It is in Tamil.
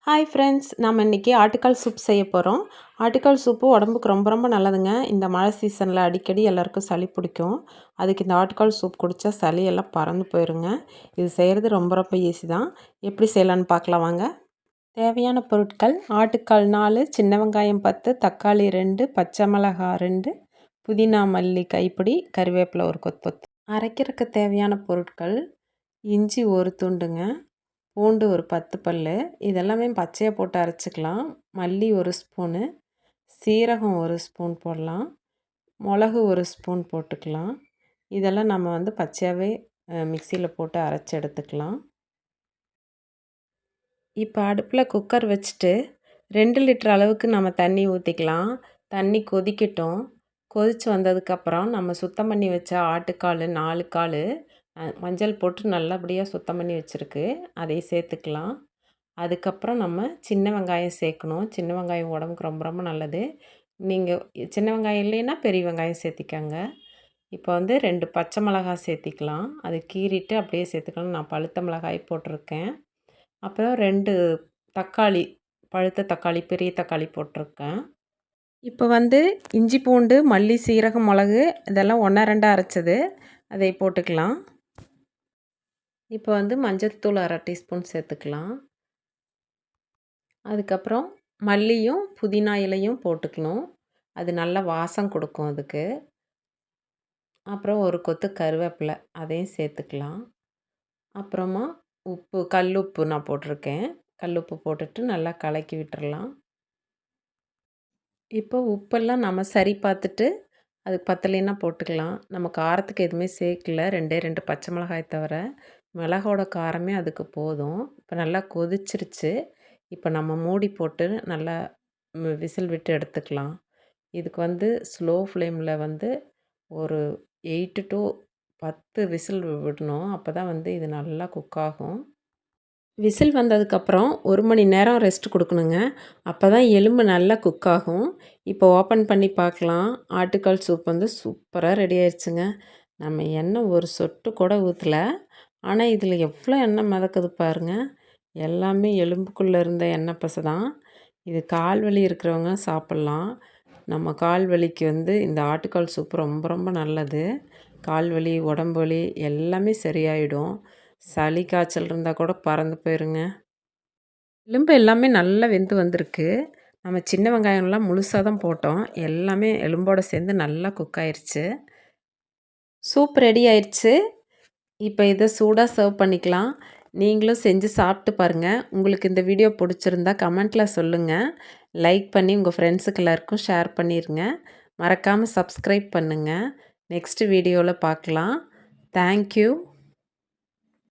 ஹாய் ஃப்ரெண்ட்ஸ், நம்ம இன்றைக்கி ஆட்டுக்கால் சூப் செய்ய போகிறோம். ஆட்டுக்கால் சூப்பு உடம்புக்கு ரொம்ப ரொம்ப நல்லதுங்க. இந்த மழை சீசனில் அடிக்கடி எல்லாருக்கும் சளி பிடிக்கும். அதுக்கு இந்த ஆட்டுக்கால் சூப் குடித்தா சளியெல்லாம் பறந்து போயிருங்க. இது செய்கிறது ரொம்ப ரொம்ப ஈஸி தான். எப்படி செய்யலான்னு பார்க்கலாம் வாங்க. தேவையான பொருட்கள்: ஆட்டுக்கால் 4, சின்ன வெங்காயம் 10, தக்காளி 2, பச்சை மிளகாய் 2, புதினா மல்லி கைப்பிடி, கறிவேப்பிலை ஒரு கொத்து. அரைக்கிறதுக்கு தேவையான பொருட்கள்: இஞ்சி ஒரு துண்டுங்க, பூண்டு ஒரு 10 பல், இதெல்லாமே பச்சையாக போட்டு அரைச்சிக்கலாம். மல்லி ஒரு ஸ்பூனு, சீரகம் ஒரு ஸ்பூன் போடலாம், மிளகு ஒரு ஸ்பூன் போட்டுக்கலாம். இதெல்லாம் நம்ம பச்சையாகவே மிக்சியில் போட்டு அரைச்சி எடுத்துக்கலாம். இப்போ அடுப்பில் குக்கர் வச்சுட்டு 2 லிட்டர் அளவுக்கு நம்ம தண்ணி ஊற்றிக்கலாம். தண்ணி கொதிக்கட்டும். கொதித்து வந்ததுக்கப்புறம் நம்ம சுத்தம் பண்ணி வச்ச ஆட்டுக்கால் 4 கால் மஞ்சள் போட்டு நல்லபடியாக சுத்தம் பண்ணி வச்சுருக்கு, அதை சேர்த்துக்கலாம். அதுக்கப்புறம் நம்ம சின்ன வெங்காயம் சேர்க்கணும். சின்ன வெங்காயம் உடம்புக்கு ரொம்ப ரொம்ப நல்லது. நீங்கள் சின்ன வெங்காயம் இல்லைன்னா பெரிய வெங்காயம் சேர்த்திக்கங்க. இப்போ 2 பச்சை மிளகாய் சேர்த்திக்கலாம். அது கீறிட்டு அப்படியே சேர்த்துக்கலாம். நான் பழுத்த மிளகாய் போட்டிருக்கேன். அப்புறம் 2 தக்காளி, பழுத்த தக்காளி, பெரிய தக்காளி போட்டிருக்கேன். இப்போ இஞ்சி பூண்டு மல்லி சீரகம் மிளகு இதெல்லாம் ஒன்றா ரெண்டாக அரைச்சது, அதை போட்டுக்கலாம். இப்போ மஞ்சள்தூள் 1/2 டீஸ்பூன் சேர்த்துக்கலாம். அதுக்கப்புறம் மல்லியும் புதினா இலையும் போட்டுக்கணும். அது நல்லா வாசம் கொடுக்கும் அதுக்கு. அப்புறம் ஒரு கொத்து கருவேப்பிலை, அதையும் சேர்த்துக்கலாம். அப்புறமா உப்பு, கல் உப்பு நான் போட்டிருக்கேன். கல் உப்பு போட்டுட்டு நல்லா கலக்கி விட்டுறலாம். இப்போ உப்பெல்லாம் நம்ம சரி பார்த்துட்டு அது பத்தலைன்னா போட்டுக்கலாம். நம்ம காரத்துக்கு எதுவுமே சேர்க்கல, 2 பச்சை மிளகாய் தவிர. மிளகோட காரமே அதுக்கு போதும். இப்போ நல்லா கொதிச்சிருச்சு. இப்போ நம்ம மூடி போட்டு நல்லா விசில் விட்டு எடுத்துக்கலாம். இதுக்கு ஸ்லோ ஃப்ளேமில் ஒரு 8 to 10 விசில் விடணும். அப்போ தான் இது நல்லா குக் ஆகும். விசில் வந்ததுக்கப்புறம் 1 மணி நேரம் ரெஸ்ட் கொடுக்கணுங்க. அப்போ தான் எலும்பு நல்லா குக் ஆகும். இப்போ ஓப்பன் பண்ணி பார்க்கலாம். ஆட்டுக்கால் சூப் சூப்பராக ரெடி ஆயிடுச்சுங்க. நம்ம எண்ணெய் ஒரு சொட்டு கூட ஊற்றல. ஆனால் இதில் எவ்வளோ எண்ணெய் மிதக்குது பாருங்கள். எல்லாமே எலும்புக்குள்ளே இருந்த எண்ணெய் பசை தான். இது கால் வலி இருக்கிறவங்க சாப்பிட்லாம். நம்ம கால் வலிக்கு இந்த ஆட்டுக்கால் சூப் ரொம்ப ரொம்ப நல்லது. கால் வலி, உடம்பு வலி எல்லாமே சரியாயிடும். சளி காய்ச்சல் இருந்தால் கூட பறந்து போயிருங்க. எலும்பு எல்லாமே நல்லா வெந்து வந்திருக்கு. நம்ம சின்ன வெங்காயம்லாம் முழுசாக தான் போட்டோம். எல்லாமே எலும்போடு சேர்ந்து நல்லா குக் ஆயிடுச்சு. சூப் ரெடி ஆயிடுச்சு. இப்போ இதை சூடாக சர்வ் பண்ணிக்கலாம். நீங்களும் செஞ்சு சாப்பிட்டு பாருங்கள். உங்களுக்கு இந்த வீடியோ பிடிச்சிருந்தா கமெண்ட்டில் சொல்லுங்கள். லைக் பண்ணி உங்கள் ஃப்ரெண்ட்ஸுக்கு எல்லாருக்கும் ஷேர் பண்ணிடுங்க. மறக்காமல் சப்ஸ்கிரைப் பண்ணுங்கள். நெக்ஸ்ட் வீடியோவில் பார்க்கலாம். தேங்க்யூ.